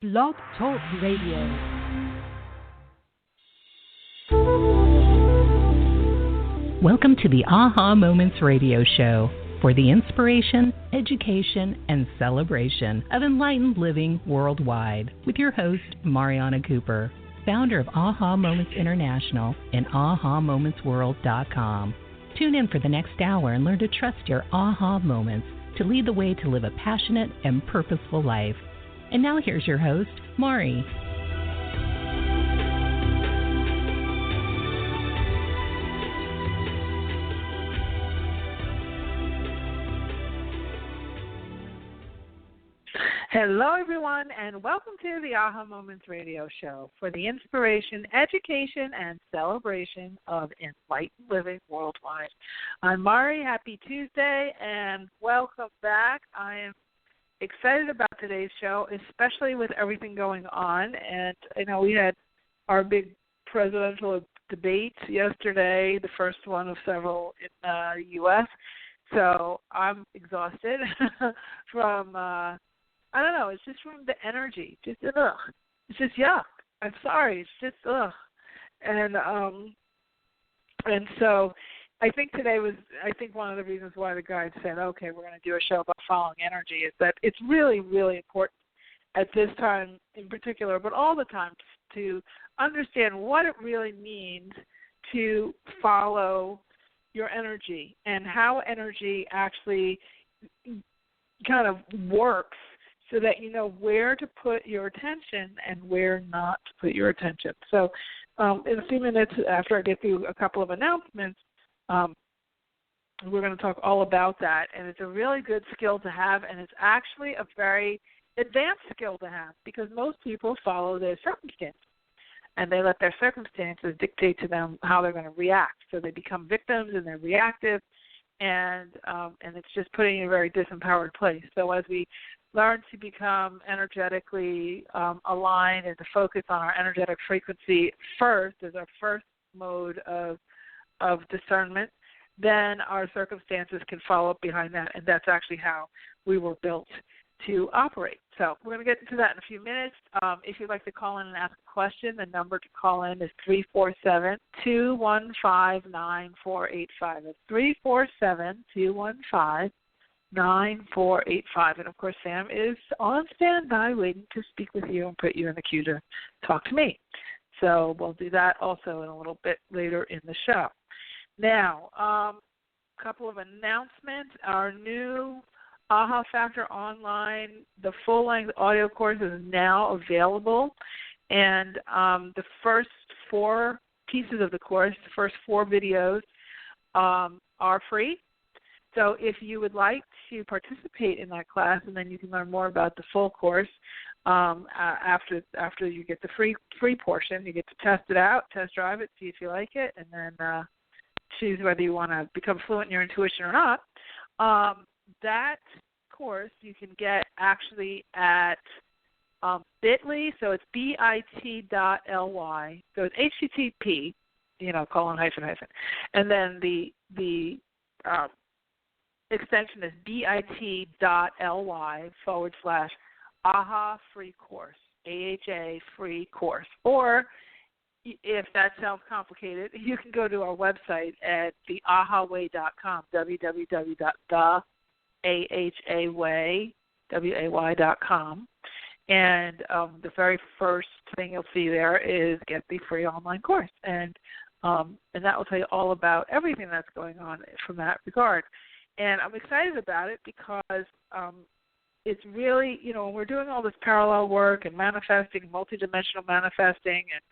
Blog Talk Radio. Welcome to the Aha Moments Radio Show for the inspiration, education, and celebration of enlightened living worldwide with your host, Mariana Cooper, founder of Aha Moments International and AhaMomentsWorld.com. Tune in for the next hour and learn to trust your aha moments to lead the way to live a passionate and purposeful life. And now here's your host, Mari. Hello, everyone, and welcome to the Aha Moments Radio Show for the inspiration, education, and celebration of enlightened living worldwide. I'm Mari. Happy Tuesday, and welcome back. I am excited about today's show, especially with everything going on. And I know we had our big presidential debates yesterday, the first one of several in the U.S. So I'm exhausted from, I don't know, it's just from the energy. Just, ugh. It's just yuck. I'm sorry. It's just, ugh. And so I think today was, one of the reasons why the guide said, okay, we're going to do a show about following energy is that it's really, really important at this time in particular, but all the time, to understand what it really means to follow your energy and how energy actually kind of works so that you know where to put your attention and where not to put your attention. So in a few minutes after I get through a couple of announcements, we're going to talk all about that, and it's a really good skill to have, and it's actually a very advanced skill to have because most people follow their circumstances, and they let their circumstances dictate to them how they're going to react. So they become victims, and they're reactive, and it's just putting you in a very disempowered place. So as we learn to become energetically aligned and to focus on our energetic frequency first as our first mode of discernment, then our circumstances can follow up behind that, and that's actually how we were built to operate. So we're going to get into that in a few minutes. If you'd like to call in and ask a question, the number to call in is 347-215-9485. It's 347-215-9485. And, of course, Sam is on standby waiting to speak with you and put you in the queue to talk to me. So we'll do that also in a little bit later in the show. Now, a couple of announcements. Our new Aha Factor Online, the full-length audio course is now available. And the first 4 pieces of the course, the first 4 videos, are free. So if you would like to participate in that class, and then you can learn more about the full course after you get the free portion, you get to test it out, test drive it, see if you like it, and then choose whether you want to become fluent in your intuition or not. That course you can get actually at bit.ly, so it's bit.ly, so it's HTTP, ::, and then the extension is bit.ly/AHA free course, AHA free course. Or if that sounds complicated, you can go to our website at theahaway.com, www.ahaway.com. And the very first thing you'll see there is get the free online course. And that will tell you all about everything that's going on from that regard. And I'm excited about it because it's really, when we're doing all this parallel work and manifesting, multidimensional manifesting, and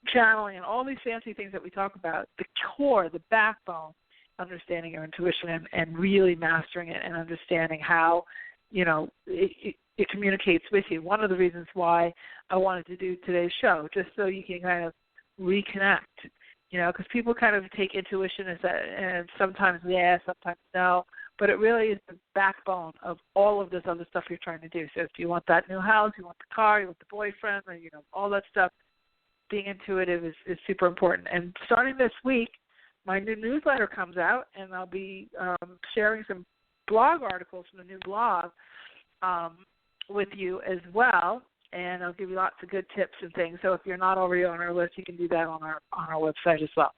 channeling and all these fancy things that we talk about, the core, the backbone, understanding your intuition and really mastering it and understanding how, it communicates with you. One of the reasons why I wanted to do today's show, just so you can kind of reconnect, because people kind of take intuition as that, and sometimes yes, sometimes no, but it really is the backbone of all of this other stuff you're trying to do. So if you want that new house, you want the car, you want the boyfriend, or, all that stuff, being intuitive is super important. And starting this week, my new newsletter comes out, and I'll be sharing some blog articles from the new blog with you as well. and I'll give you lots of good tips and things. So if you're not already on our list, you can do that on our website as well.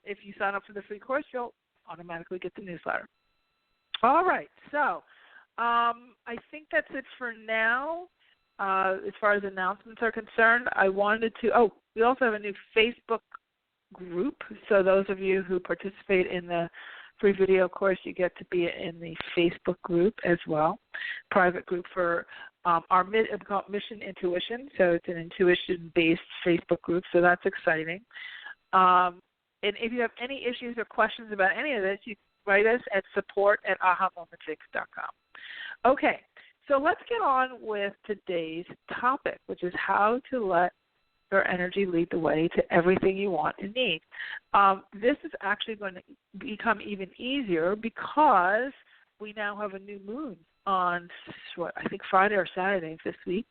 If you sign up for the free course, you'll automatically get the newsletter. All right, so I think that's it for now. As far as announcements are concerned, I wanted to, we also have a new Facebook group. So those of you who participate in the free video course, you get to be in the Facebook group as well, private group for it's called Mission Intuition. So it's an intuition-based Facebook group, so that's exciting. And if you have any issues or questions about any of this, you can write us at support@ahamomentsinc.com. Okay, so let's get on with today's topic, which is how to let your energy lead the way to everything you want and need. This is actually going to become even easier because we now have a new moon on, I think Friday or Saturday this week.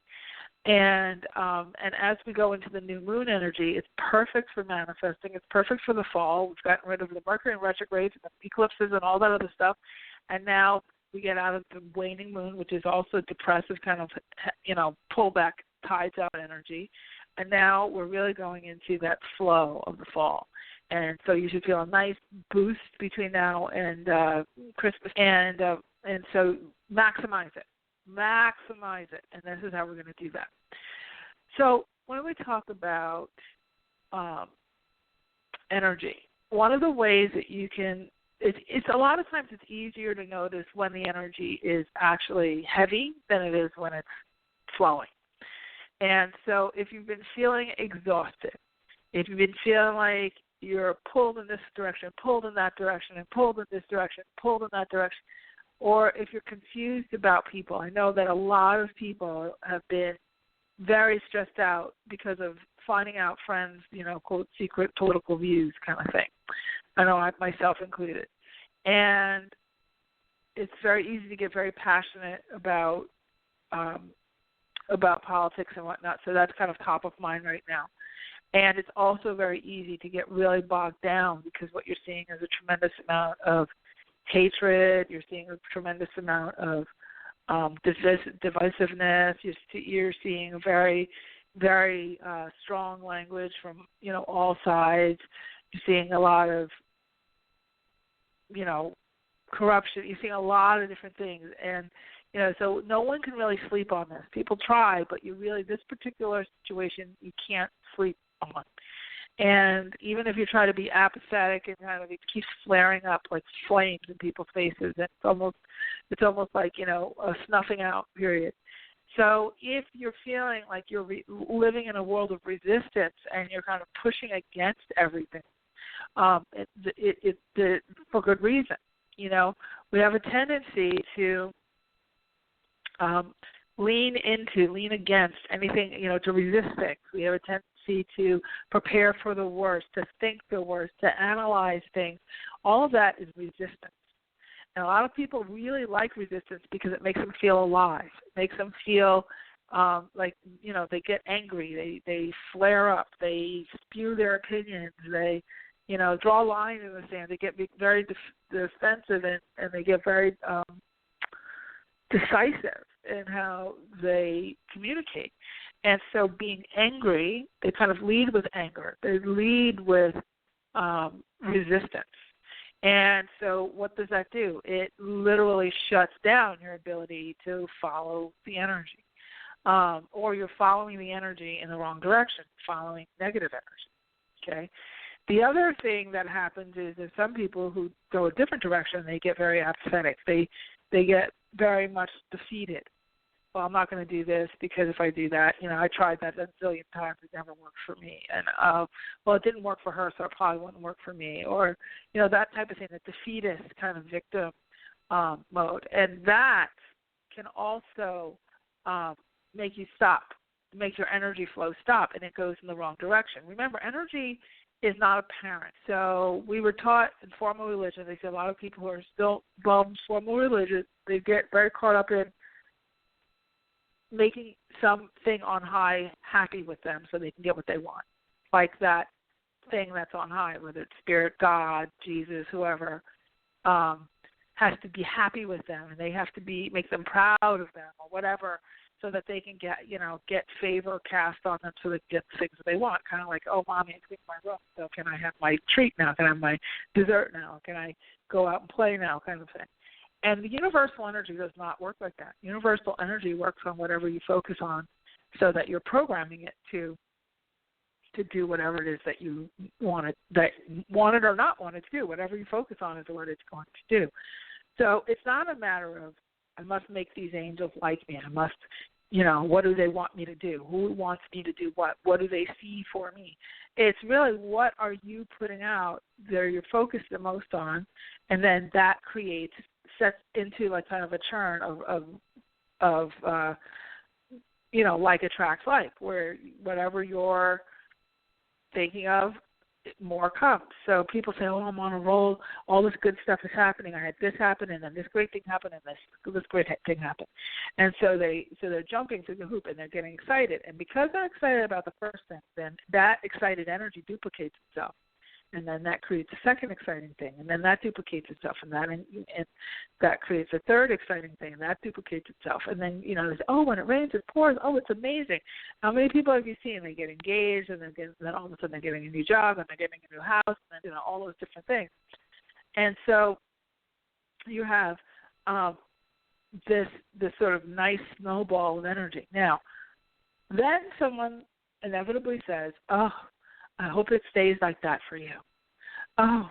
And as we go into the new moon energy, it's perfect for manifesting. It's perfect for the fall. We've gotten rid of the Mercury and retrogrades and the eclipses and all that other stuff. And now we get out of the waning moon, which is also depressive, kind of, pull back, tides out energy. And now we're really going into that flow of the fall. And so you should feel a nice boost between now and Christmas. And so maximize it. Maximize it. And this is how we're going to do that. So when we talk about energy, one of the ways that you can, it's a lot of times it's easier to notice when the energy is actually heavy than it is when it's flowing. And so if you've been feeling exhausted, if you've been feeling like you're pulled in this direction, pulled in that direction, and pulled in this direction, pulled in that direction, or if you're confused about people, I know that a lot of people have been very stressed out because of finding out friends, quote, secret political views kind of thing. I know I myself included. And it's very easy to get very passionate about politics and whatnot, so that's kind of top of mind right now. And it's also very easy to get really bogged down because what you're seeing is a tremendous amount of hatred. You're seeing a tremendous amount of divisiveness. You're seeing a very, very strong language from, all sides. You're seeing a lot of, corruption. You're seeing a lot of different things. And so no one can really sleep on this. People try, but this particular situation, you can't sleep on. And even if you try to be apathetic and it keeps flaring up like flames in people's faces, it's almost like, a snuffing out period. So if you're feeling like you're living in a world of resistance and you're kind of pushing against everything, for good reason. We have a tendency to lean against anything, to resist things. We have a tendency to prepare for the worst, to think the worst, to analyze things. All of that is resistance. And a lot of people really like resistance because it makes them feel alive. It makes them feel like, they get angry. They flare up. They spew their opinions. They, draw a line in the sand. They get very defensive and they get very decisive in how they communicate. And so being angry, they kind of lead with anger. They lead with resistance. And so what does that do? It literally shuts down your ability to follow the energy. Or you're following the energy in the wrong direction, following negative energy. Okay? The other thing that happens is there's some people who go a different direction, they get very apathetic. They get very much defeated. Well, I'm not going to do this because if I do that, I tried that a zillion times. It never worked for me. And, it didn't work for her, so it probably wouldn't work for me. Or, that type of thing, the defeatist kind of victim mode. And that can also make you stop, make your energy flow stop, and it goes in the wrong direction. Remember, energy is not apparent. So we were taught in formal religion, they say a lot of people who are still involved in formal religion, they get very caught up in making something on high happy with them so they can get what they want. Like that thing that's on high, whether it's spirit, God, Jesus, whoever, has to be happy with them, and they have to make them proud of them or whatever. so that they can get favor cast on them so they get the things that they want. Kind of like, oh, Mommy, I cleaned my room, so can I have my treat now? Can I have my dessert now? Can I go out and play now? Kind of thing. And the universal energy does not work like that. Universal energy works on whatever you focus on, so that you're programming it to do whatever it is that you wanted or not wanted to do. Whatever you focus on is what it's going to do. So it's not a matter of, I must make these angels like me. I must, what do they want me to do? Who wants me to do what? What do they see for me? It's really, what are you putting out that you're focused the most on, and then that sets into like kind of a churn of like attracts like, where whatever you're thinking of, more comes. So people say, oh, I'm on a roll, all this good stuff is happening, I had this happen, and then this great thing happened, and this great thing happened. And so they're jumping through the hoop, and they're getting excited. And because they're excited about the first thing, then that excited energy duplicates itself. And then that creates a second exciting thing, and then that duplicates itself, and that creates a third exciting thing, and that duplicates itself. And then, when it rains, it pours. Oh, it's amazing. How many people have you seen? They get engaged, and then all of a sudden they're getting a new job, and they're getting a new house, and then, all those different things. And so you have this sort of nice snowball of energy. Now, then someone inevitably says, oh, I hope it stays like that for you. Oh,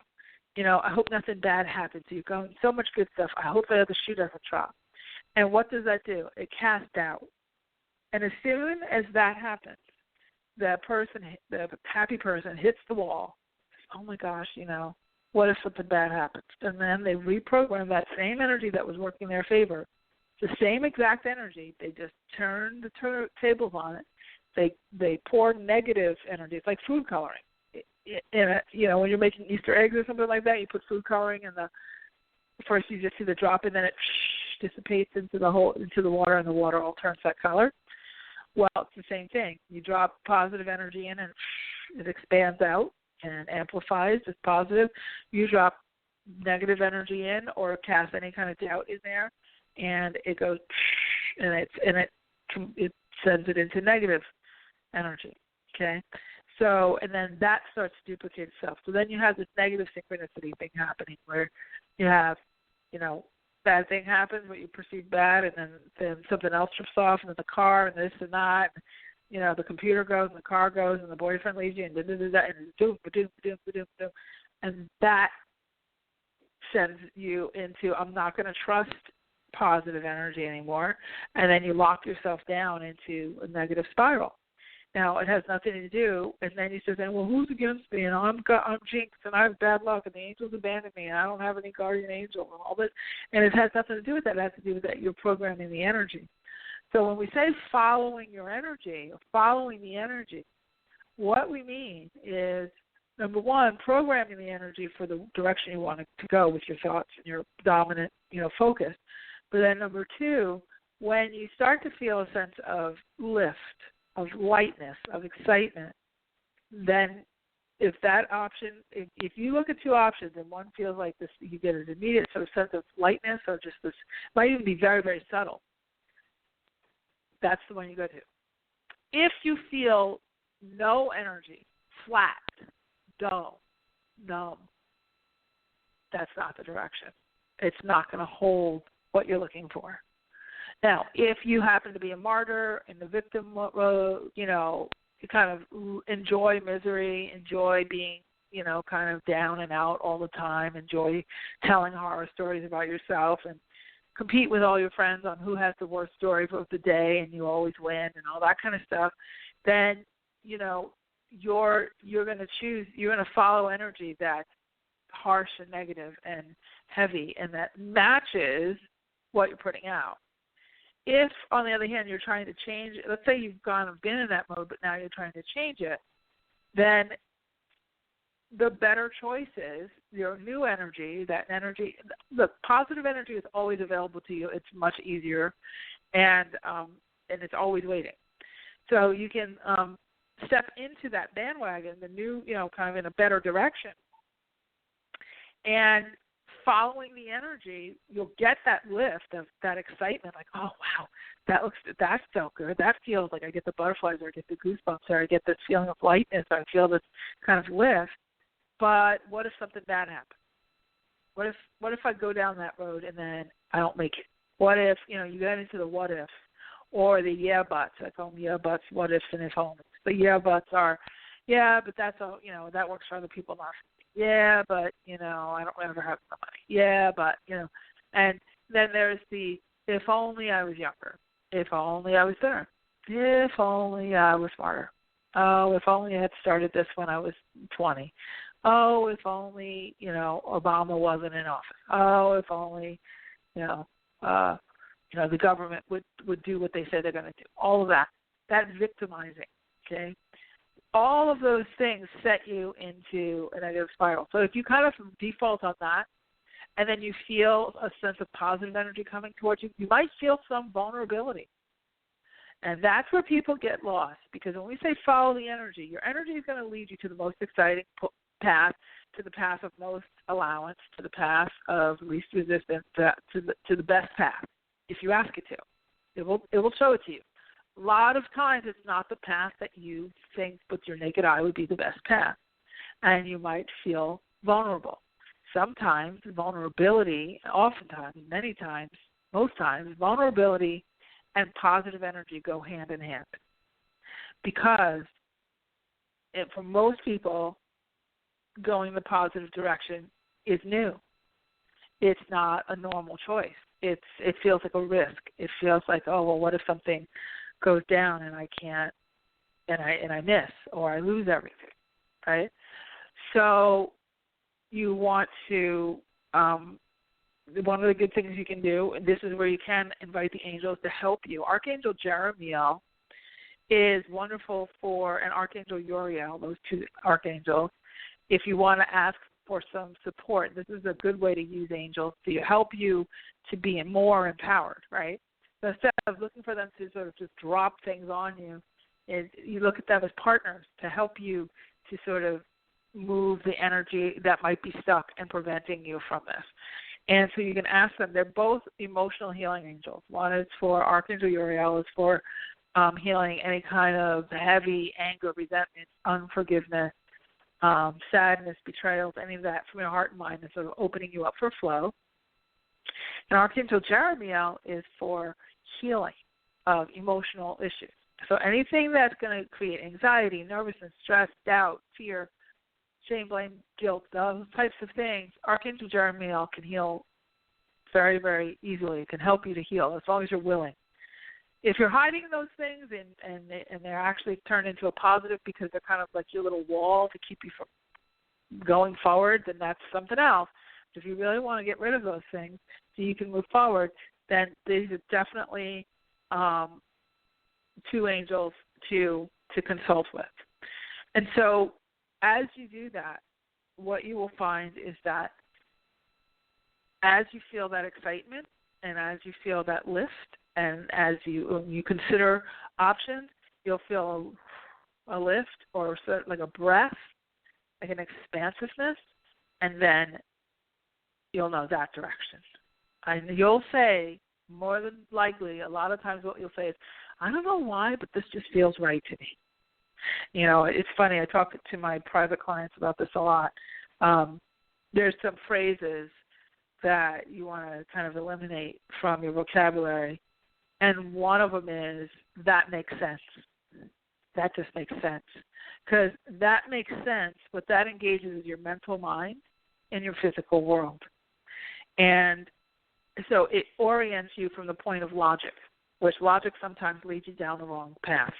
I hope nothing bad happens to you. Going so much good stuff. I hope the shoe doesn't drop. And what does that do? It casts doubt. And as soon as that happens, the happy person hits the wall. Oh my gosh, what if something bad happens? And then they reprogram that same energy that was working in their favor, the same exact energy. They just turn the tables on it. They pour negative energy. It's like food coloring. When you're making Easter eggs or something like that, you put food coloring, and first you just see the drop, and then it dissipates into the water, and the water all turns that color. Well, it's the same thing. You drop positive energy in, and it expands out and amplifies. It's positive. You drop negative energy in, or cast any kind of doubt in there, and it goes, and it sends it into negative energy, okay? So, and then that starts to duplicate itself. So then you have this negative synchronicity thing happening, where you have, bad thing happens, what you perceive bad, and then something else trips off, and then the car, and this and that, and, the computer goes, and the car goes, and the boyfriend leaves you, and doom, and that sends you into, I'm not going to trust positive energy anymore, and then you lock yourself down into a negative spiral. Now, it has nothing to do, and then you start saying, well, who's against me, and I'm jinxed, and I have bad luck, and the angels abandoned me, and I don't have any guardian angel, and all this, and it has nothing to do with that. It has to do with that you're programming the energy. So when we say following your energy, or following the energy, what we mean is, number one, programming the energy for the direction you want it to go with your thoughts and your dominant, focus. But then number two, when you start to feel a sense of lift, of lightness, of excitement, then if you look at two options and one feels like this, you get an immediate sort of sense of lightness, or just this, might even be very, very subtle, that's the one you go to. If you feel no energy, flat, dull, numb, that's not the direction. It's not going to hold what you're looking for. Now, if you happen to be a martyr in the victim role, you kind of enjoy misery, enjoy being, kind of down and out all the time, enjoy telling horror stories about yourself, and compete with all your friends on who has the worst story of the day, and you always win, and all that kind of stuff, then, you're going to follow energy that's harsh and negative and heavy, and that matches what you're putting out. If, on the other hand, you're trying to change it, let's say you've been in that mode, but now you're trying to change it, then the better choice is your new energy, that energy. The positive energy is always available to you. It's much easier, and it's always waiting. So you can step into that bandwagon, the new, kind of in a better direction, and following the energy, you'll get that lift of that excitement, like, oh, wow, that felt good. That feels like I get the butterflies, or I get the goosebumps, or I get this feeling of lightness, or I feel this kind of lift. But what if something bad happens? What if I go down that road and then I don't make it? What if, you get into the what ifs or the yeah buts. I call them yeah buts, what ifs, and if only. The yeah buts are, yeah, but that's all, that works for other people, not for me. Yeah, but, I don't ever have the money. Yeah, but, and then there's the if only I was younger. If only I was thinner. If only I was smarter. Oh, if only I had started this when I was 20. Oh, if only, Obama wasn't in office. Oh, if only, the government would do what they say they're going to do. All of that. That's victimizing, okay? All of those things set you into a negative spiral. So if you kind of default on that, and then you feel a sense of positive energy coming towards you, you might feel some vulnerability. And that's where people get lost, because when we say follow the energy, your energy is going to lead you to the most exciting path, to the path of most allowance, to the path of least resistance, to the best path, if you ask it to. It will show it to you. A lot of times it's not the path that you think with your naked eye would be the best path, and you might feel vulnerable. Sometimes vulnerability, oftentimes, many times, most times, vulnerability and positive energy go hand in hand, because for most people, going the positive direction is new. It's not a normal choice. It feels like a risk. It feels like, oh, well, what if something goes down and I can't, and I miss, or I lose everything, right? So you want to, one of the good things you can do, and this is where you can invite the angels to help you. Archangel Jeremiel is wonderful for, and Archangel Uriel, those two archangels, if you want to ask for some support. This is a good way to use angels to help you to be more empowered, right? So instead of looking for them to sort of just drop things on you, you look at them as partners to help you to sort of move the energy that might be stuck and preventing you from this. And so you can ask them. They're both emotional healing angels. One is for Archangel Uriel, is for healing any kind of heavy anger, resentment, unforgiveness, sadness, betrayals, any of that from your heart and mind, and sort of opening you up for flow. And Archangel Jeremiel is for healing of emotional issues. So anything that's going to create anxiety, nervousness, stress, doubt, fear, shame, blame, guilt, those types of things, Archangel Jeremiel can heal very, very easily. It can help you to heal as long as you're willing. If you're hiding those things and they're actually turned into a positive because they're kind of like your little wall to keep you from going forward, then that's something else. If you really want to get rid of those things so you can move forward, then these are definitely two angels to consult with. And so as you do that, what you will find is that as you feel that excitement and as you feel that lift, and as you consider options, you'll feel a lift or sort of like a breath, like an expansiveness, and then you'll know that direction. And you'll say, more than likely, a lot of times what you'll say is, I don't know why, but this just feels right to me. It's funny. I talk to my private clients about this a lot. There's some phrases that you want to kind of eliminate from your vocabulary. And one of them is, that makes sense. That just makes sense. Because that makes sense, but that engages your mental mind and your physical world. And so it orients you from the point of logic, which logic sometimes leads you down the wrong path.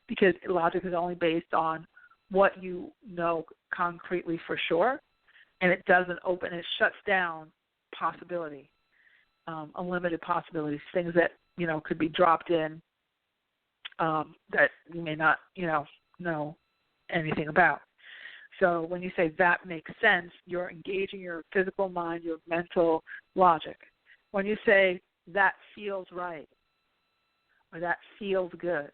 Because logic is only based on what you know concretely for sure, and it doesn't open, it shuts down possibility, unlimited possibilities, things that, could be dropped in that you may not, know anything about. So when you say that makes sense, you're engaging your physical mind, your mental logic. When you say that feels right or that feels good,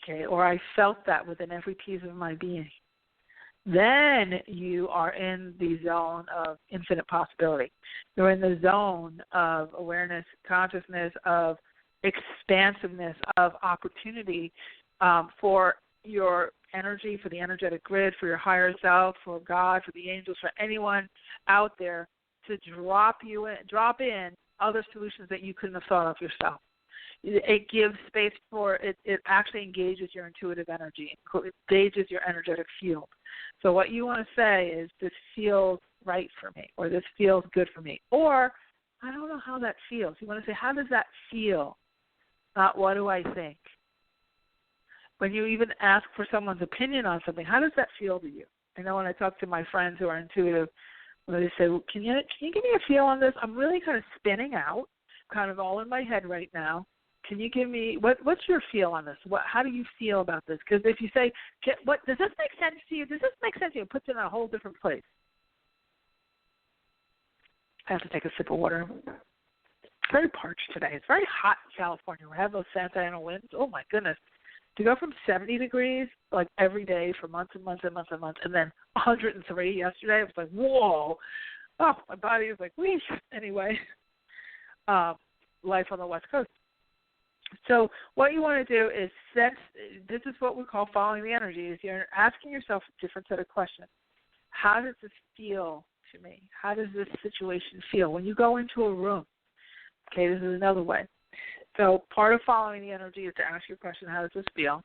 okay, or I felt that within every piece of my being, then you are in the zone of infinite possibility. You're in the zone of awareness, consciousness, of expansiveness, of opportunity for your energy, for the energetic grid, for your higher self, for God, for the angels, for anyone out there to drop in other solutions that you couldn't have thought of yourself. It gives space for it. It actually engages your intuitive energy, engages your energetic field. So what you want to say is, this feels right for me, or this feels good for me, or I don't know how that feels. You want to say, how does that feel? Not what do I think. When you even ask for someone's opinion on something, how does that feel to you? I know when I talk to my friends who are intuitive, when they say, well, can you give me a feel on this? I'm really kind of spinning out, kind of all in my head right now. Can you give me, what's your feel on this? How do you feel about this? Because if you say, what does this make sense to you? Does this make sense to you? It puts it in a whole different place. I have to take a sip of water. It's very parched today. It's very hot in California. We have those Santa Ana winds. Oh, my goodness. To go from 70 degrees, like, every day for months and months and months and months, and then 103 yesterday, it was like, whoa. Oh, my body was like, whoosh. Anyway, life on the West Coast. So what you want to do is this is what we call following the energy, is you're asking yourself a different set of questions. How does this feel to me? How does this situation feel? When you go into a room, okay, this is another way. So part of following the energy is to ask your question, how does this feel?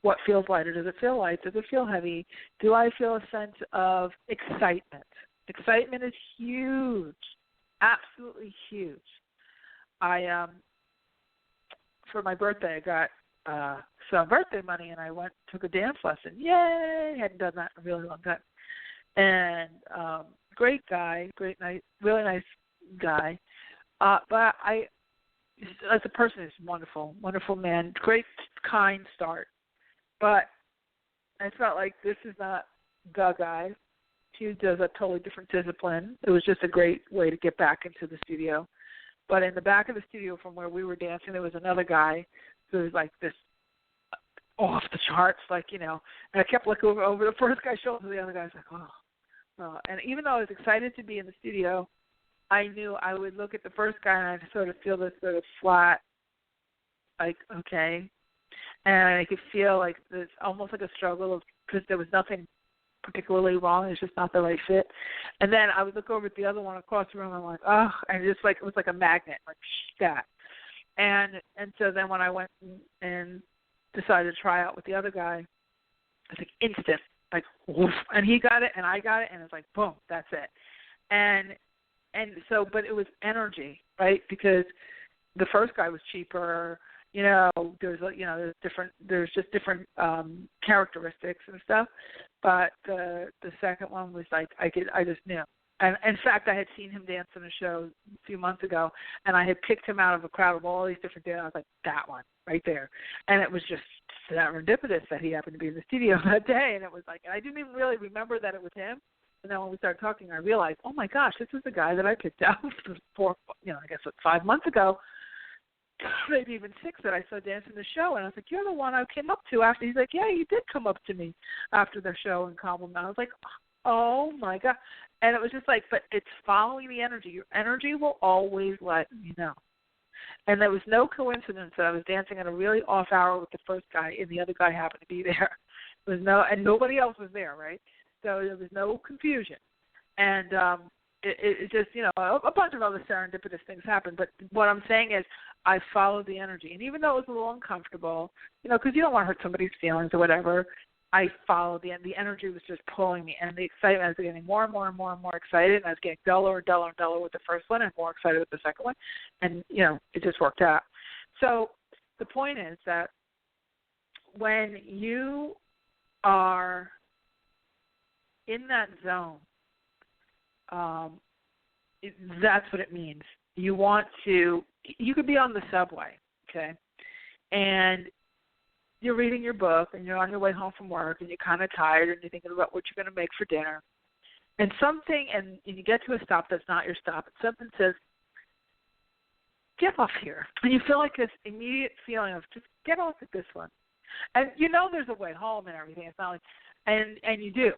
What feels lighter? Does it feel light? Does it feel heavy? Do I feel a sense of excitement? Excitement is huge, absolutely huge. For my birthday, I got some birthday money, and I took a dance lesson. Yay! Hadn't done that in a really long time. And great guy, really nice guy. But as a person, he's wonderful, wonderful man, great, kind start. But I felt like this is not the guy. He does a totally different discipline. It was just a great way to get back into the studio. But in the back of the studio from where we were dancing, there was another guy who was like this off the charts, like, and I kept looking over the first guy's shoulder, the other guy's like, oh. And even though I was excited to be in the studio, I knew I would look at the first guy and I'd sort of feel this sort of flat, like, okay. And I could feel like this, almost like a struggle, because there was nothing particularly wrong. It's just not the right fit. And then I would look over at the other one across the room, and I'm like, oh, and just like, it was like a magnet, like that. And so then when I went and decided to try out with the other guy, it was like instant, like, woof, and he got it and I got it, and it's like, boom, that's it. And so, but it was energy, right? Because the first guy was cheaper. There's just different characteristics and stuff. But the second one was like, I just knew. And in fact, I had seen him dance in a show a few months ago, and I had picked him out of a crowd of all these different dancers. I was like, that one right there. And it was just serendipitous that he happened to be in the studio that day. And it was like, and I didn't even really remember that it was him. And then when we started talking, I realized, oh my gosh, this is the guy that I picked out 5 months ago. Maybe even 6 that I saw dancing the show, and I was like, you're the one I came up to after. He's like, yeah, you did come up to me after the show and compliment. I was like, oh my God. And it was just like, but it's following the energy. Your energy will always let you know. And there was no coincidence that I was dancing at a really off hour with the first guy, and the other guy happened to be there. And nobody else was there, right? So there was no confusion. And it just, a bunch of other serendipitous things happened. But what I'm saying is, I followed the energy. And even though it was a little uncomfortable, because you don't want to hurt somebody's feelings or whatever, I followed the energy was just pulling me. And the excitement, I was getting more and more and more and more excited. And I was getting duller and duller and duller with the first one and more excited with the second one. And, it just worked out. So the point is that when you are in that zone, that's what it means. You could be on the subway, okay, and you're reading your book, and you're on your way home from work, and you're kind of tired, and you're thinking about what you're going to make for dinner, and you get to a stop that's not your stop, and something says, get off here, and you feel like this immediate feeling of just get off at this one, and there's a way home and everything. It's not like, and you do.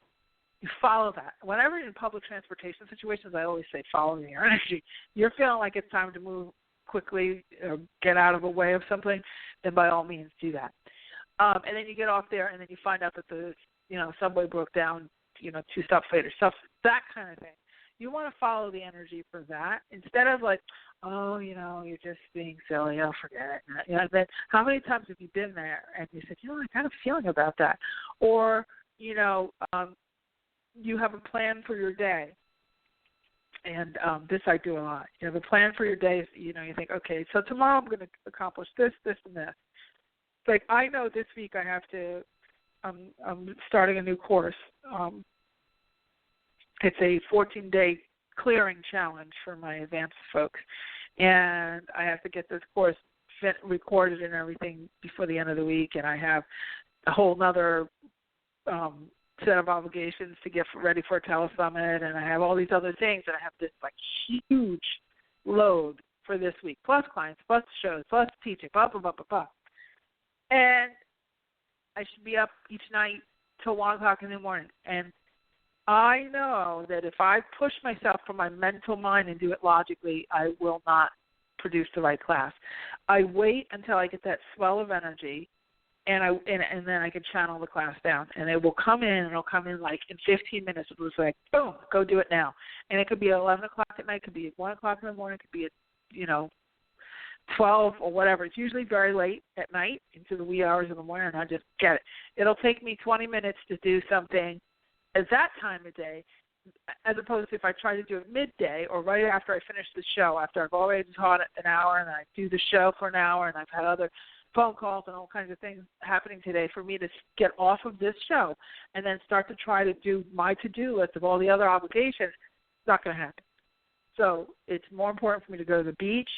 You follow that. Whenever in public transportation situations, I always say follow your energy. You're feeling like it's time to move quickly or get out of the way of something, then by all means do that. And then you get off there, and then you find out that the subway broke down, 2 stops later, stuff, that kind of thing. You want to follow the energy for that instead of like, oh, you're just being silly. Oh, forget it. Then how many times have you been there and you said, I got a feeling about that, or you have a plan for your day, and this I do a lot. You have a plan for your day. You think, okay, so tomorrow I'm going to accomplish this, this, and this. Like I know this week I have to. I'm starting a new course. It's a 14-day clearing challenge for my advanced folks, and I have to get this course recorded and everything before the end of the week, and I have a whole nother set of obligations to get ready for a telesummit, and I have all these other things, and I have this like huge load for this week, plus clients, plus shows, plus teaching, blah, blah, blah, blah, blah. And I should be up each night till 1 o'clock in the morning, and I know that if I push myself from my mental mind and do it logically, I will not produce the right class. I wait until I get that swell of energy, and then I can channel the class down, and it will come in, and it'll come in like in 15 minutes. It was like, boom, go do it now. And it could be at 11 o'clock at night, it could be at 1 o'clock in the morning, it could be at 12 or whatever. It's usually very late at night into the wee hours of the morning, and I just get it. It'll take me 20 minutes to do something at that time of day, as opposed to if I try to do it midday or right after I finish the show, after I've already taught it an hour and I do the show for an hour and I've had other phone calls and all kinds of things happening today for me to get off of this show and then start to try to do my to-do list of all the other obligations. It's not going to happen. So it's more important for me to go to the beach,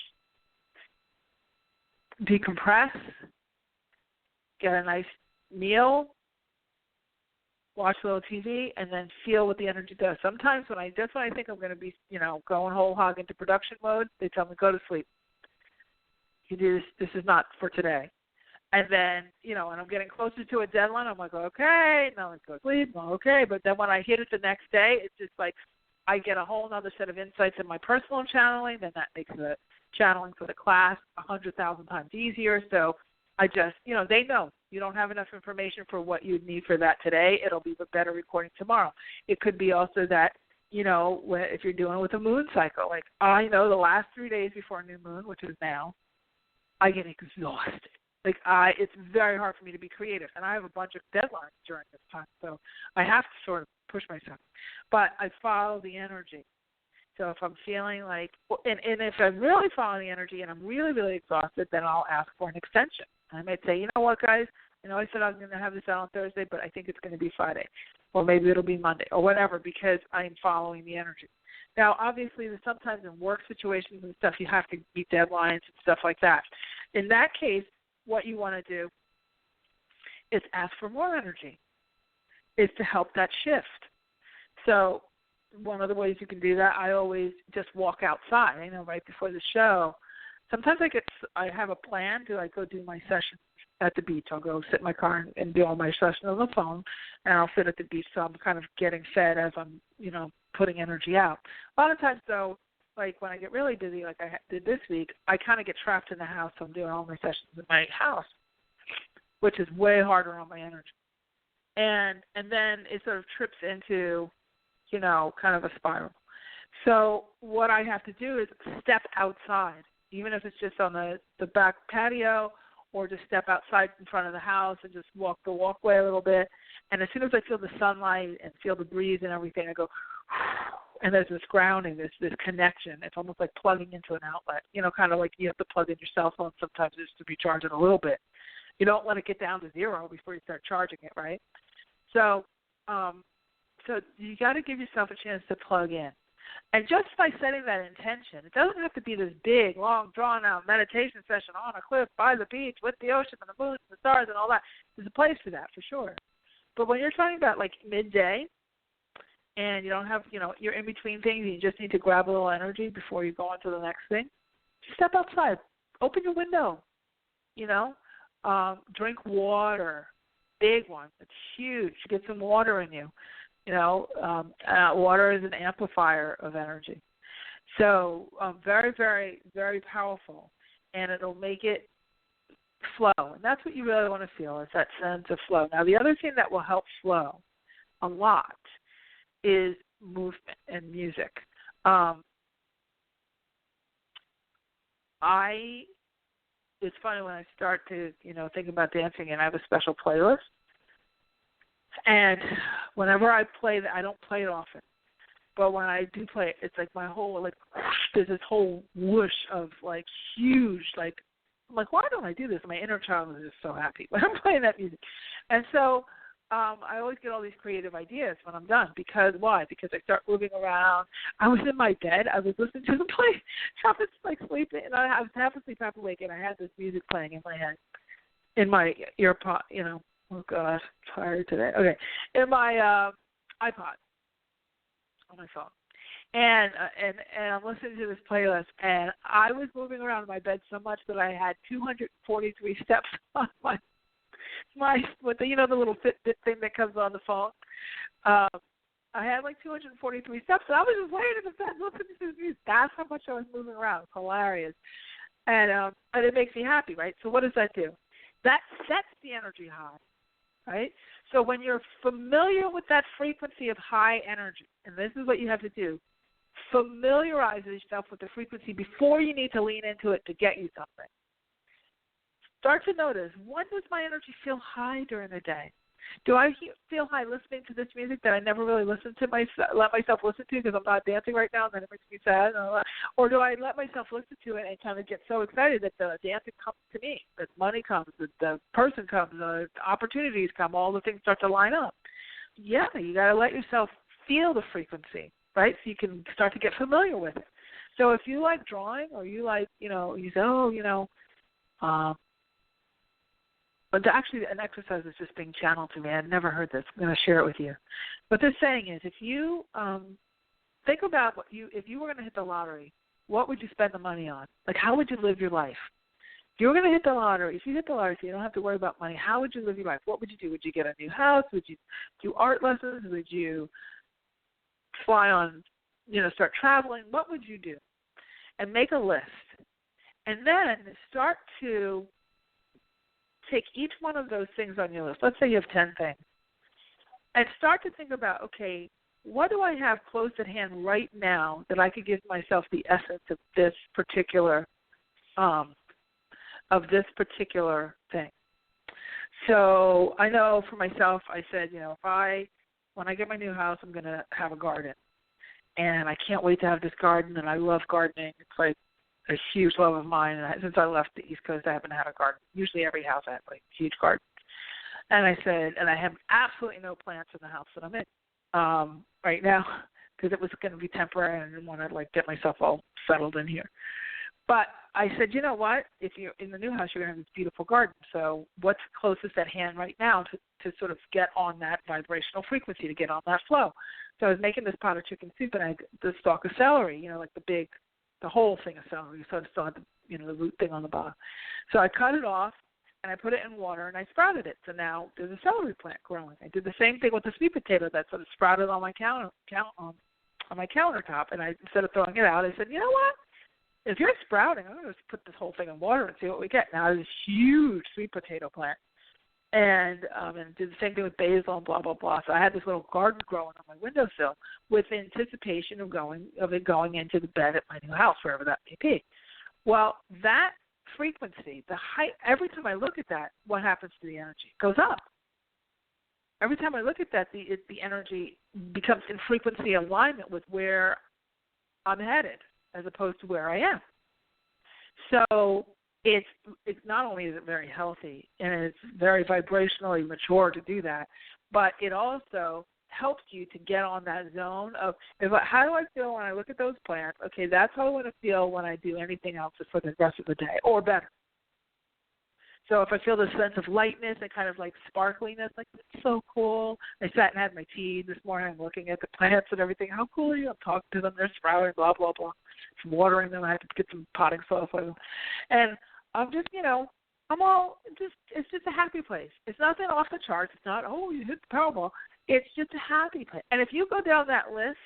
decompress, get a nice meal, watch a little TV, and then feel what the energy does. Sometimes when I think I'm going to be, going whole hog into production mode, they tell me, go to sleep. You do this is not for today. And then, and I'm getting closer to a deadline, I'm like, okay, now let's go to sleep. Well, okay. But then when I hit it the next day, it's just like I get a whole other set of insights in my personal channeling, then that makes the channeling for the class 100,000 times easier. So I just, they know you don't have enough information for what you need for that today. It'll be a better recording tomorrow. It could be also that, if you're doing with a moon cycle, like I know the last 3 days before new moon, which is now, I get exhausted. Like it's very hard for me to be creative, and I have a bunch of deadlines during this time, so I have to sort of push myself. But I follow the energy. So if I'm feeling like, and if I'm really following the energy and I'm really, really exhausted, then I'll ask for an extension. I might say, you know what, guys, I said I was going to have this out on Thursday, but I think it's going to be Friday, or maybe it'll be Monday, or whatever, because I'm following the energy. Now, obviously, sometimes in work situations and stuff, you have to meet deadlines and stuff like that. In that case, what you want to do is ask for more energy, is to help that shift. So one of the ways you can do that, I always just walk outside, right before the show. Sometimes I have a plan to go do my session at the beach. I'll go sit in my car and do all my sessions on the phone, and I'll sit at the beach, so I'm kind of getting fed as I'm, putting energy out. A lot of times, though, like when I get really busy, like I did this week, I kind of get trapped in the house, so I'm doing all my sessions in my house, which is way harder on my energy. And then it sort of trips into, kind of a spiral. So what I have to do is step outside, even if it's just on the back patio, or just step outside in front of the house and just walk the walkway a little bit. And as soon as I feel the sunlight and feel the breeze and everything, I go, and there's this grounding, this connection. It's almost like plugging into an outlet, kind of like you have to plug in your cell phone sometimes just to recharge it a little bit. You don't let it get down to zero before you start charging it, right? So you got to give yourself a chance to plug in. And just by setting that intention, it doesn't have to be this big, long, drawn-out meditation session on a cliff by the beach with the ocean and the moon and the stars and all that. There's a place for that, for sure. But when you're talking about, like, midday and you don't have, you're in between things and you just need to grab a little energy before you go on to the next thing, just step outside. Open your window, drink water, big one. It's huge. Get some water in you. Water is an amplifier of energy. So very, very, very powerful, and it'll make it flow. And that's what you really want to feel, is that sense of flow. Now, the other thing that will help flow a lot is movement and music. It's funny when I start to, think about dancing, and I have a special playlist. And whenever I play that, I don't play it often. But when I do play it, it's like my whole, there's this whole whoosh of, huge, I'm like, why don't I do this? My inner child is just so happy when I'm playing that music. And so I always get all these creative ideas when I'm done. Why? Because I start moving around. I was in my bed. I was listening to the play. I was sleeping, and I was half asleep, half awake, and I had this music playing in my head, in my earpod, Oh, gosh, tired today. Okay. In my iPod on my phone. And I'm listening to this playlist, and I was moving around in my bed so much that I had 243 steps on my with the little Fitbit thing that comes on the phone. I had 243 steps, and I was just laying in the bed listening to this music. That's how much I was moving around. It's hilarious. And it makes me happy, right? So what does that do? That sets the energy high, right? So when you're familiar with that frequency of high energy, and this is what you have to do, familiarize yourself with the frequency before you need to lean into it to get you something. Start to notice, when does my energy feel high during the day? Do I feel high listening to this music that I never really let myself listen to because I'm not dancing right now and then it makes me sad? Or do I let myself listen to it and kind of get so excited that the dancing comes to me, that money comes, that the person comes, the opportunities come, all the things start to line up? Yeah, you got to let yourself feel the frequency, right, so you can start to get familiar with it. So if you like drawing or you like, you say, but actually an exercise is just being channeled to me. I'd never heard this. I'm going to share it with you. What they're saying is, if you think about if you were going to hit the lottery, what would you spend the money on? How would you live your life? If you were going to hit the lottery, if you hit the lottery so you don't have to worry about money, how would you live your life? What would you do? Would you get a new house? Would you do art lessons? Would you fly on, start traveling? What would you do? And make a list. And then start to take each one of those things on your list. Let's say you have 10 things. And start to think about, okay, what do I have close at hand right now that I could give myself the essence of this particular thing? So I know for myself, I said, when I get my new house, I'm going to have a garden. And I can't wait to have this garden, and I love gardening. It's a huge love of mine, and since I left the East Coast, I haven't had a garden. Usually every house I have a huge garden. And I said, and I have absolutely no plants in the house that I'm in right now because it was going to be temporary, and I didn't want to get myself all settled in here. But I said, you know what? If you're in the new house, you're going to have this beautiful garden. So what's closest at hand right now to sort of get on that vibrational frequency, to get on that flow? So I was making this pot of chicken soup, and I had the stalk of celery, the whole thing of celery, so I still had the root thing on the bottom. So I cut it off, and I put it in water, and I sprouted it. So now there's a celery plant growing. I did the same thing with the sweet potato that sort of sprouted on my on my countertop, and instead of throwing it out, I said, you know what? If you're sprouting, I'm going to just put this whole thing in water and see what we get. Now there's this huge sweet potato plant. And did the same thing with basil and blah, blah, blah. So I had this little garden growing on my windowsill with anticipation of it going into the bed at my new house, wherever that may be. Well, that frequency, the height, every time I look at that, what happens to the energy? It goes up. Every time I look at that, the energy becomes in frequency alignment with where I'm headed as opposed to where I am. So it's not only is it very healthy and it's very vibrationally mature to do that, but it also helps you to get on that zone of how do I feel when I look at those plants? Okay, that's how I want to feel when I do anything else for the rest of the day, or better. So if I feel this sense of lightness and kind of sparkliness, it's so cool. I sat and had my tea this morning. I'm looking at the plants and everything. How cool are you? I'm talking to them. They're sprouting, blah, blah, blah. I'm watering them. I have to get some potting soil for them. And I'm just, it's just a happy place. It's nothing off the charts. It's not, you hit the Powerball. It's just a happy place. And if you go down that list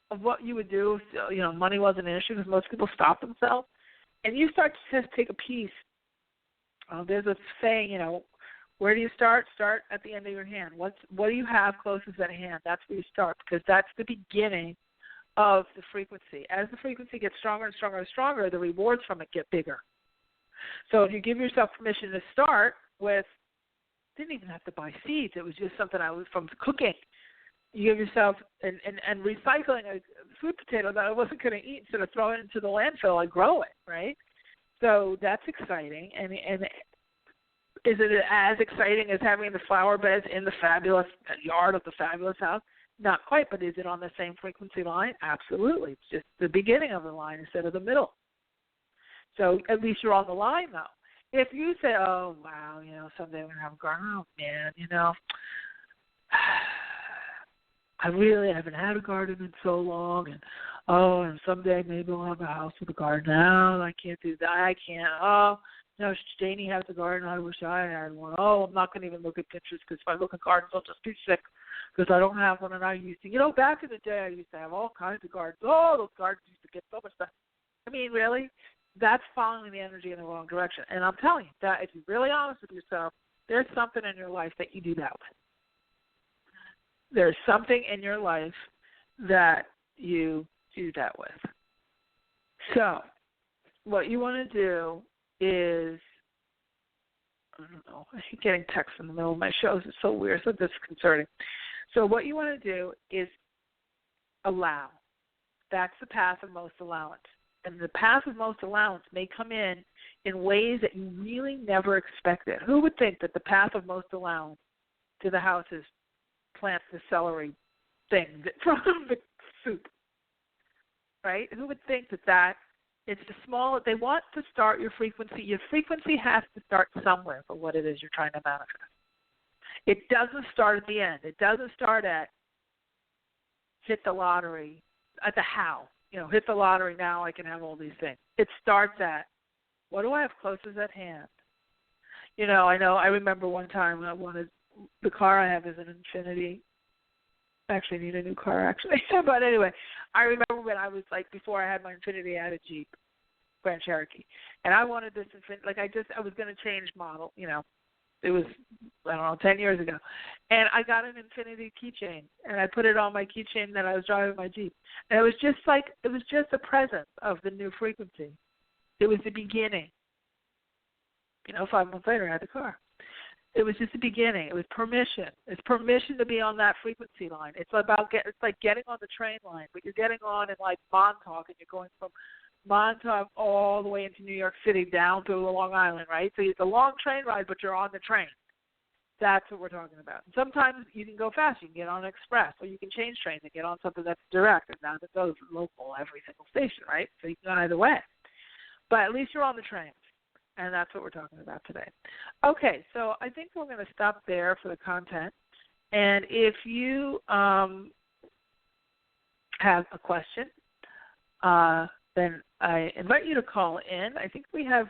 of what you would do if, money wasn't an issue, because most people stop themselves, and you start to just take a piece. There's a saying, where do you start? Start at the end of your hand. What do you have closest at hand? That's where you start, because that's the beginning of the frequency. As the frequency gets stronger and stronger and stronger, the rewards from it get bigger. So if you give yourself permission to start with, didn't even have to buy seeds. It was just something I was from cooking. You give yourself and recycling a sweet potato that I wasn't going to eat, instead of throwing it into the landfill, I grow it, right? So that's exciting. And is it as exciting as having the flower beds in the fabulous yard of the fabulous house? Not quite, but is it on the same frequency line? Absolutely. It's just the beginning of the line instead of the middle. So at least you're on the line, though. If you say, oh, wow, someday I'm going to have a garden, oh, man, I really haven't had a garden in so long, and someday maybe I'll have a house with a garden. No, I can't do that. I can't. Oh, Janie has a garden. I wish I had one. Oh, I'm not going to even look at Pinterest, because if I look at gardens, I'll just be sick because I don't have one. And I used to, back in the day, I used to have all kinds of gardens. Oh, those gardens used to get so much stuff. I mean, really? That's following the energy in the wrong direction. And I'm telling you that if you're really honest with yourself, there's something in your life that you do that with. There's something in your life that you do that with. So what you want to do is, I don't know, I keep getting texts in the middle of my shows. It's so weird, so disconcerting. So what you want to do is allow. That's the path of most allowance. And the path of most allowance may come in ways that you really never expected. Who would think that the path of most allowance to the house is plant the celery thing from the soup, right? Who would think that it's the small, they want to start your frequency. Your frequency has to start somewhere for what it is you're trying to manifest. It doesn't start at the end. It doesn't start at hit the lottery, at the how. Hit the lottery now, I can have all these things. It starts at, what do I have closest at hand? I remember one time I wanted, the car I have is an Infiniti. I actually need a new car, actually. But anyway, I remember when I was, before I had my Infiniti, I had a Jeep, Grand Cherokee. And I wanted this Infiniti, I was going to change model, It was, 10 years ago. And I got an Infiniti keychain, and I put it on my keychain that I was driving my Jeep. And it was just a presence of the new frequency. It was the beginning. 5 months later, I had the car. It was just the beginning. It was permission. It's permission to be on that frequency line. It's like getting on the train line, but you're getting on in Montauk, and you're going from Montauk all the way into New York City down to Long Island, right? So it's a long train ride, but you're on the train. That's what we're talking about. And sometimes you can go fast. You can get on an express, or you can change trains and get on something that's direct and not that goes local every single station, right? So you can go either way. But at least you're on the train, and that's what we're talking about today. Okay, so I think we're going to stop there for the content. And if you have a question, then I invite you to call in. I think you guys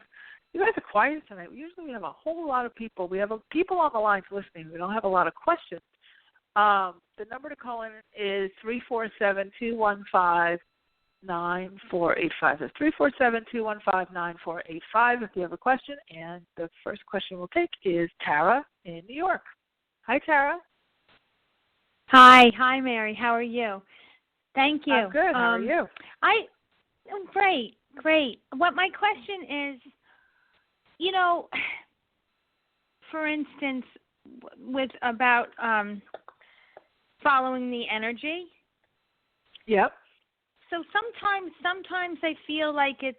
are quiet tonight. Usually we have a whole lot of people. We have people on the lines listening. We don't have a lot of questions. The number to call in is 347-215-9485. That's 347-215-9485 if you have a question. And the first question we'll take is Tara in New York. Hi, Tara. Hi, Mary. How are you? Thank you. I'm good. How are you? I'm great. What my question is, for instance, with about following the energy. Yep. So sometimes I feel like it's,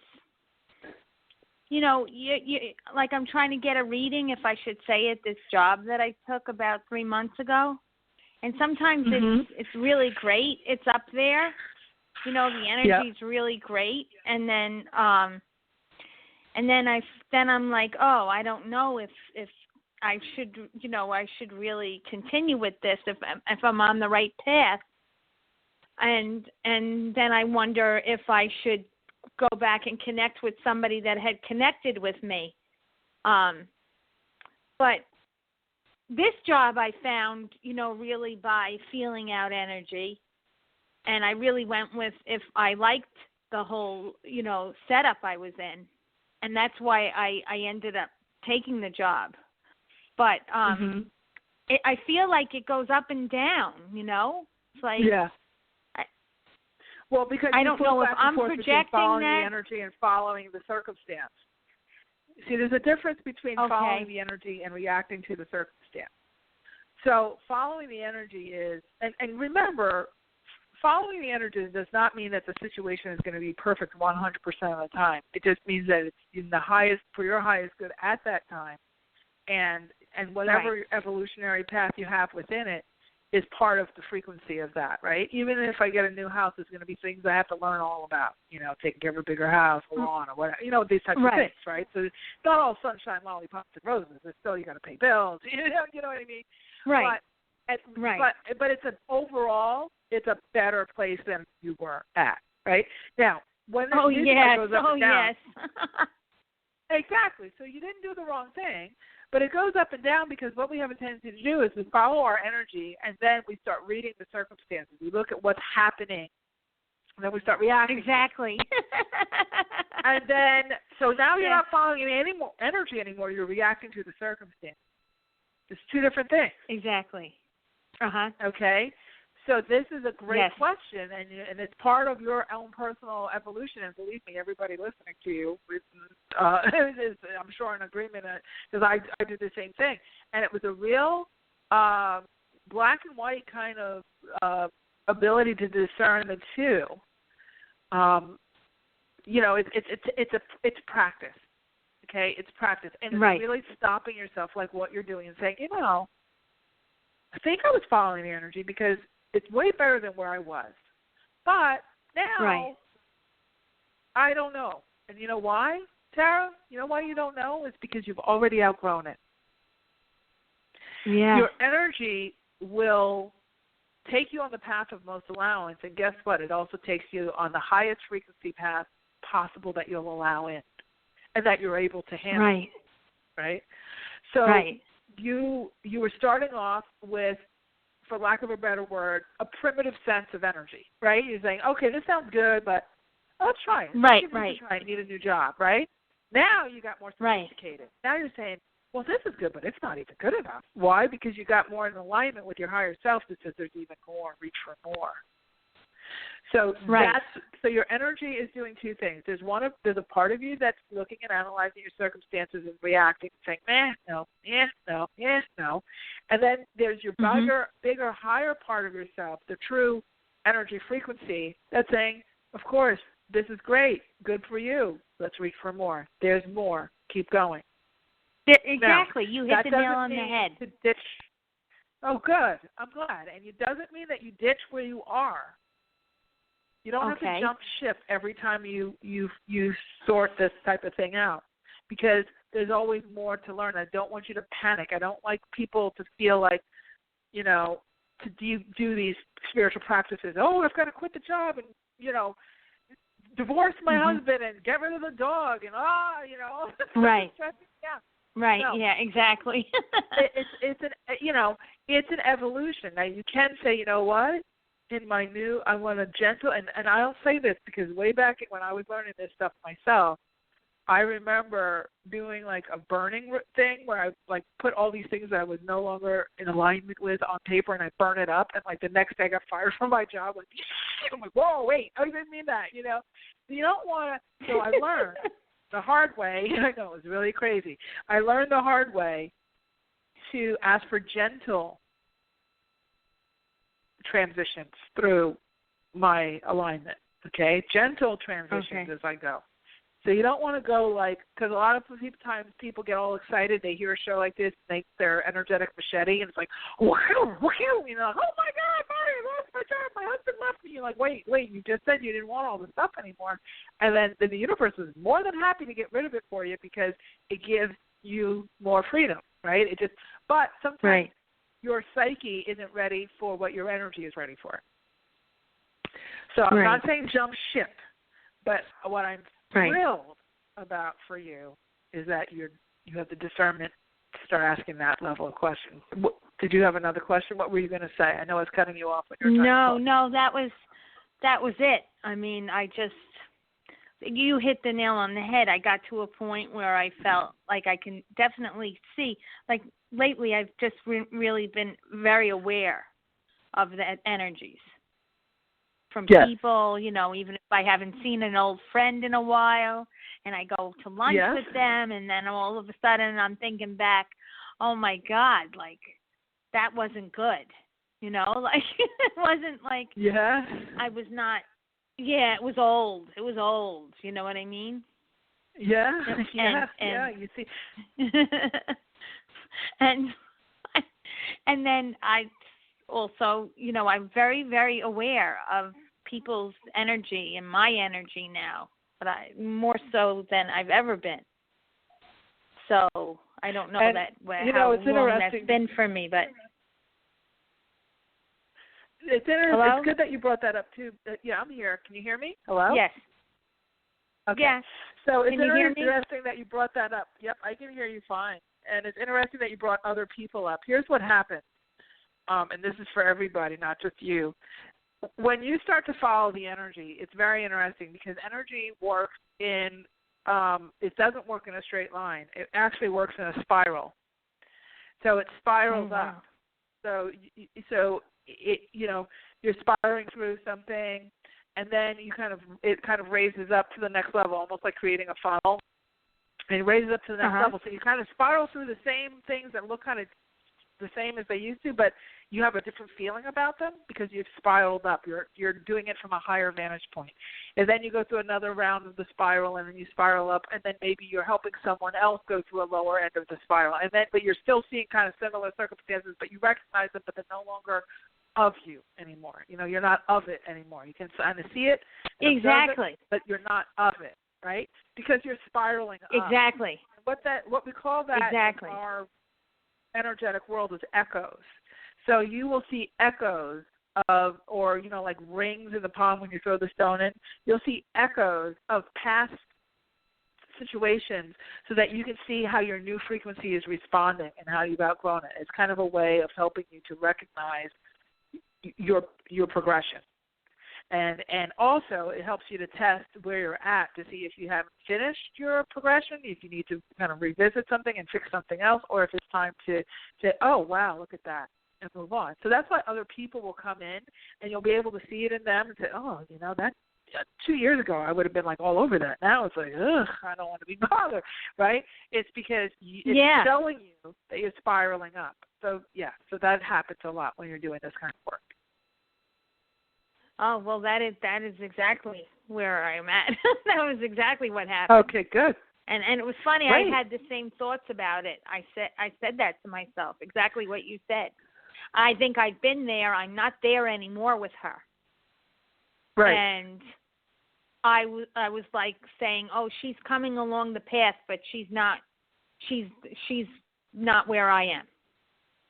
like I'm trying to get a reading, if I should say it, this job that I took about 3 months ago. And sometimes it's really great. It's up there. The energy is really great. And then I'm like, oh, I don't know if I should, I should really continue with this if I'm on the right path. And then I wonder if I should go back and connect with somebody that had connected with me. But this job I found, really by feeling out energy. And I really went with if I liked the whole, setup I was in. And that's why I ended up taking the job. But I feel like it goes up and down, It's like well, because I don't know if I'm projecting following that. the energy and following the circumstance. See, there's a difference between following the energy and reacting to the circumstance. So following the energy is, and remember, following the energy does not mean that the situation is going to be perfect 100% of the time. It just means that it's in the highest, for your highest good at that time, and whatever evolutionary path you have within it is part of the frequency of that, right? Even if I get a new house, there's going to be things I have to learn all about, taking care of a bigger house, a lawn, or whatever, these types of things, right? So it's not all sunshine, lollipops, and roses. There's still, you got to pay bills, you know what I mean? Right. But it's overall, it's a better place than you were at, right? Now, when the music goes up and down, exactly. So you didn't do the wrong thing, but it goes up and down because what we have a tendency to do is we follow our energy, and then we start reading the circumstances. We look at what's happening, and then we start reacting. Exactly. And then, so now you're not following any more energy anymore. You're reacting to the circumstance. It's two different things. Exactly. Okay? So this is a great question, and it's part of your own personal evolution. And believe me, everybody listening to you is, I'm sure, in agreement, because I do the same thing. And it was a real black and white kind of ability to discern the two. It's practice. Okay, it's practice, and it's really stopping yourself, like what you're doing, and saying, I think I was following the energy because it's way better than where I was. But now I don't know. And you know why, Tara? You know why you don't know? It's because you've already outgrown it. Yeah. Your energy will take you on the path of most allowance, and guess what? It also takes you on the highest frequency path possible that you'll allow in and that you're able to handle. Right? So you were starting off with, for lack of a better word, a primitive sense of energy, right? You're saying, okay, this sounds good, but let's try it. Right. I need a new job, right? Now you got more sophisticated. Now you're saying, well, this is good, but it's not even good enough. Why? Because you got more in alignment with your higher self that says there's even more, reach for more. So so your energy is doing two things. There's a part of you that's looking and analyzing your circumstances and reacting, saying, no. And then there's your bigger, higher part of yourself, the true energy frequency, that's saying, of course, this is great, good for you. Let's reach for more. There's more. Keep going. Exactly. Now, you hit the nail on the head. To ditch. Oh, good. I'm glad. And it doesn't mean that you ditch where you are. You don't have to jump ship every time you sort this type of thing out, because there's always more to learn. I don't want you to panic. I don't like people to feel like, to do these spiritual practices. Oh, I've got to quit the job and, divorce my husband and get rid of the dog and, Right. Yeah. Right. No. Yeah. Exactly. it's an evolution. Now you can say, you know what? I want a gentle, and I'll say this because way back when I was learning this stuff myself, I remember doing like a burning thing where I like put all these things that I was no longer in alignment with on paper, and I burn it up, and like the next day I got fired from my job. Like, I'm like, whoa, wait, I didn't mean that, You don't want to. So I learned the hard way. I know, it was really crazy. I learned the hard way to ask for gentle transitions through my alignment, okay? Gentle transitions as I go. So you don't want to go because a lot of times people get all excited. They hear a show like this, make their energetic machete, and it's like, oh my God, I lost my job. My husband left me. You're like, wait, you just said you didn't want all this stuff anymore. And then the universe is more than happy to get rid of it for you because it gives you more freedom, right? But sometimes your psyche isn't ready for what your energy is ready for. So I'm not saying jump ship, but what I'm thrilled about for you is that you have the discernment start asking that level of question. Did you have another question? What were you going to say? I know I was cutting you off when you were trying to talk. No, that was it. I mean, you hit the nail on the head. I got to a point where I felt like I can definitely see, like lately I've just really been very aware of the energies from people, you know, even if I haven't seen an old friend in a while and I go to lunch with them and then all of a sudden I'm thinking back, oh my God, like that wasn't good, you know, like it wasn't like I was not, it was old. It was old, you know what I mean? Yeah, you see. And then I also, you know, I'm very, very aware of people's energy and my energy now, but more so than I've ever been. So I don't know how long that's been for me, but it's interesting. It's good that you brought that up too. Yeah, I'm here. Can you hear me? Hello? Yes. Okay. Yeah. So it's interesting that you brought that up. Yep, I can hear you fine. And it's interesting that you brought other people up. Here's what happens, and this is for everybody, not just you. When you start to follow the energy, it's very interesting because energy works in, it doesn't work in a straight line. It actually works in a spiral. So it spirals up. So it, you know, you're spiraling through something, and then it kind of raises up to the next level, almost like creating a funnel. And it raises up to the next level. So you kind of spiral through the same things that look kind of the same as they used to, but you have a different feeling about them because you've spiraled up. You're doing it from a higher vantage point. And then you go through another round of the spiral, and then you spiral up, and then maybe you're helping someone else go through a lower end of the spiral. And then, but you're still seeing kind of similar circumstances, but you recognize them, but they're no longer of you anymore. You know, you're not of it anymore. You can kind of see it, exactly, but you're not of it, right? Because you're spiraling up. Exactly. What we call that in our energetic world is echoes. So you will see echoes of, or, you know, like rings in the pond when you throw the stone in. You'll see echoes of past situations so that you can see how your new frequency is responding and how you've outgrown it. It's kind of a way of helping you to recognize your progression. And also it helps you to test where you're at to see if you haven't finished your progression, if you need to kind of revisit something and fix something else, or if it's time to say, oh, wow, look at that, and move on. So that's why other people will come in, and you'll be able to see it in them and say, oh, you know, that 2 years ago I would have been like all over that. Now it's like, ugh, I don't want to be bothered, right? It's because it's showing you that you're spiraling up. So, so that happens a lot when you're doing this kind of work. Oh, well, that is exactly where I'm at. That was exactly what happened. Okay, good. And it was funny. Great. I had the same thoughts about it. I said that to myself, exactly what you said. I think I've been there. I'm not there anymore with her. Right. And I was like saying, oh, she's coming along the path, but she's not where I am.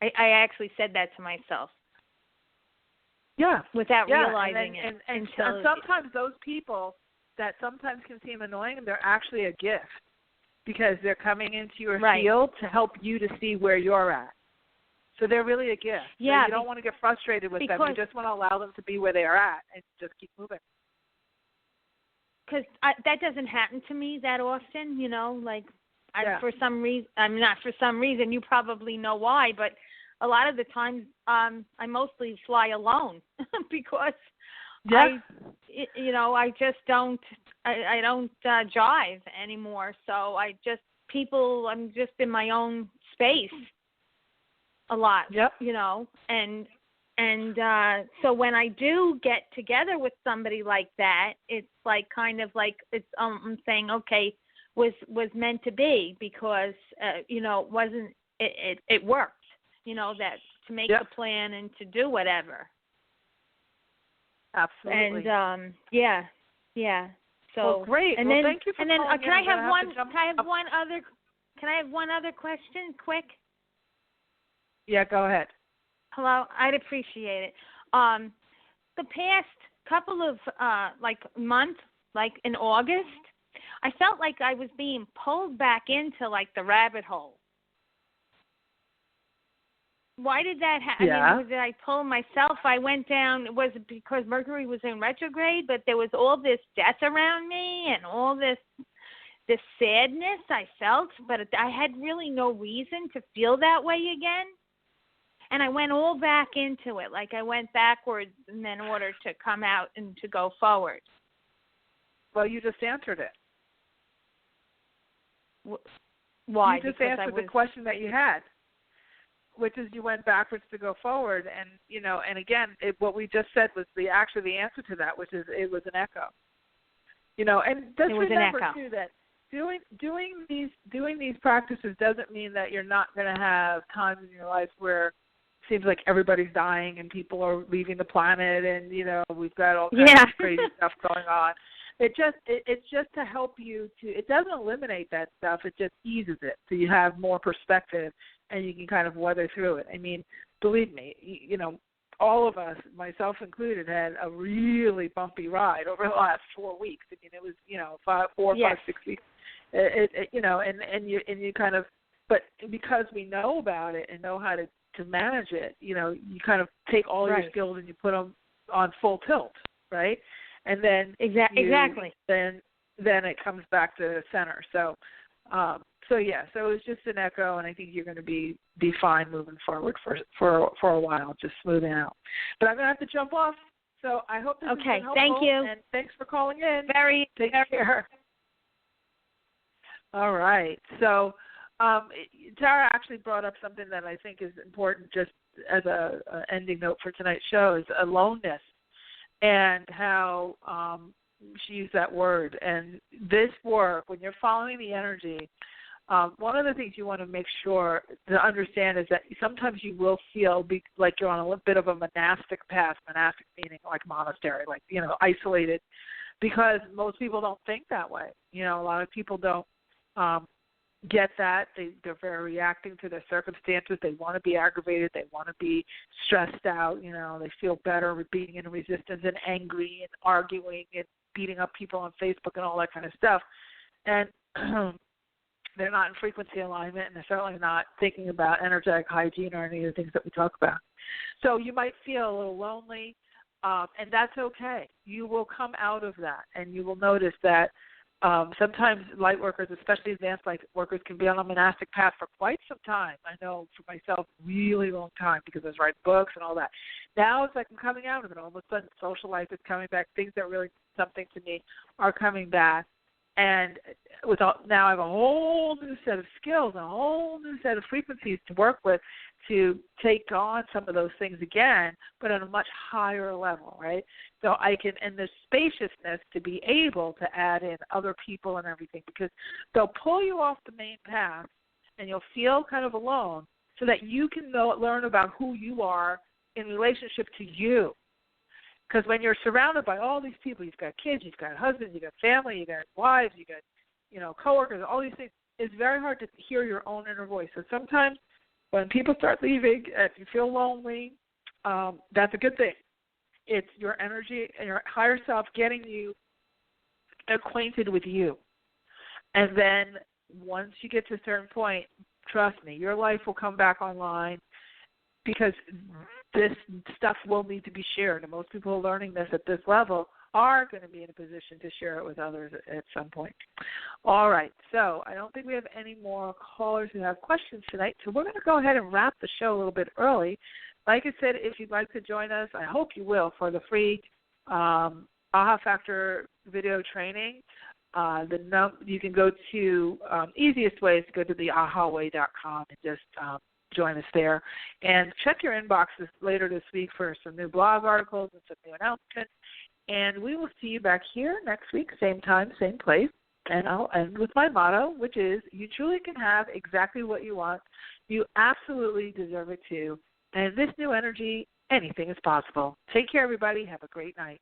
I actually said that to myself. Yeah. Without realizing it. And until sometimes those people that sometimes can seem annoying, they're actually a gift because they're coming into your field to help you to see where you're at. So they're really a gift. Yeah. So you don't want to get frustrated with them. You just want to allow them to be where they are at and just keep moving. Because that doesn't happen to me that often, you know, like for some reason, not for some reason, you probably know why, but a lot of the times I mostly fly alone because I just don't drive anymore. So I'm just in my own space a lot, you know, and so when I do get together with somebody like that, it's like kind of like I'm saying, okay, was meant to be because you know, it worked. You know, that to make the plan and to do whatever. Absolutely. And So well, great. And well, then, thank you for and then calling can I in. have one other question, quick? Yeah, go ahead. Hello, I'd appreciate it. The past couple of months, like in August, I felt like I was being pulled back into like the rabbit hole. Why did that happen? Yeah. I mean, was it I told myself I went down? Was it because Mercury was in retrograde? But there was all this death around me and all this sadness I felt, but I had really no reason to feel that way again. And I went all back into it, like I went backwards in order to come out and to go forward. Well, you just answered it. Why? You just because answered the question that you had, which is you went backwards to go forward. And, and again, what we just said was the answer to that, which is it was an echo. And just remember, too, that doing these practices doesn't mean that you're not going to have times in your life where it seems like everybody's dying and people are leaving the planet and, we've got all kinds of crazy stuff going on. It's just to help you it doesn't eliminate that stuff, it just eases it so you have more perspective and you can kind of weather through it. I mean, believe me, all of us, myself included, had a really bumpy ride over the last 4 weeks. I mean, it was, 4 or 5, 6 weeks. And you kind of, but because we know about it and know how to manage it, you kind of take all your skills and you put them on full tilt, right? And then exactly. Then it comes back to center. So it was just an echo, and I think you're going to be fine moving forward for a while, just smoothing out. But I'm going to have to jump off. So I hope this has been helpful. Thank you. And thanks for calling in. Take care. All right. So Tara actually brought up something that I think is important just as a ending note for tonight's show is aloneness and how she used that word. And this work, when you're following the energy, one of the things you want to make sure to understand is that sometimes you will feel like you're on a bit of a monastic path, monastic meaning like monastery, like, isolated, because most people don't think that way. A lot of people don't get that. They're very reacting to their circumstances. They want to be aggravated. They want to be stressed out. They feel better with being in resistance and angry and arguing and beating up people on Facebook and all that kind of stuff. And they're not in frequency alignment, and they're certainly not thinking about energetic hygiene or any of the things that we talk about. So you might feel a little lonely, and that's okay. You will come out of that, and you will notice that sometimes light workers, especially advanced light workers, can be on a monastic path for quite some time. I know for myself, really long time, because I was writing books and all that. Now it's like I'm coming out of it. All of a sudden, social life is coming back. Things that really mean something to me are coming back. And now I have a whole new set of skills, a whole new set of frequencies to work with to take on some of those things again, but on a much higher level, right? So I can, and the spaciousness to be able to add in other people and everything, because they'll pull you off the main path and you'll feel kind of alone so that you can learn about who you are in relationship to you. Because when you're surrounded by all these people, you've got kids, you've got husbands, you've got family, you've got wives, you've got, coworkers, all these things, it's very hard to hear your own inner voice. So sometimes when people start leaving, if you feel lonely, that's a good thing. It's your energy and your higher self getting you acquainted with you. And then once you get to a certain point, trust me, your life will come back online, because this stuff will need to be shared. And most people learning this at this level are going to be in a position to share it with others at some point. All right. So I don't think we have any more callers who have questions tonight. So we're going to go ahead and wrap the show a little bit early. Like I said, if you'd like to join us, I hope you will, for the free AHA Factor video training. You can go to, easiest way is to go to the ahaway.com and just join us there. And check your inboxes later this week for some new blog articles and some new announcements. And we will see you back here next week, same time, same place. And I'll end with my motto, which is, you truly can have exactly what you want. You absolutely deserve it too. And this new energy, anything is possible. Take care, everybody. Have a great night.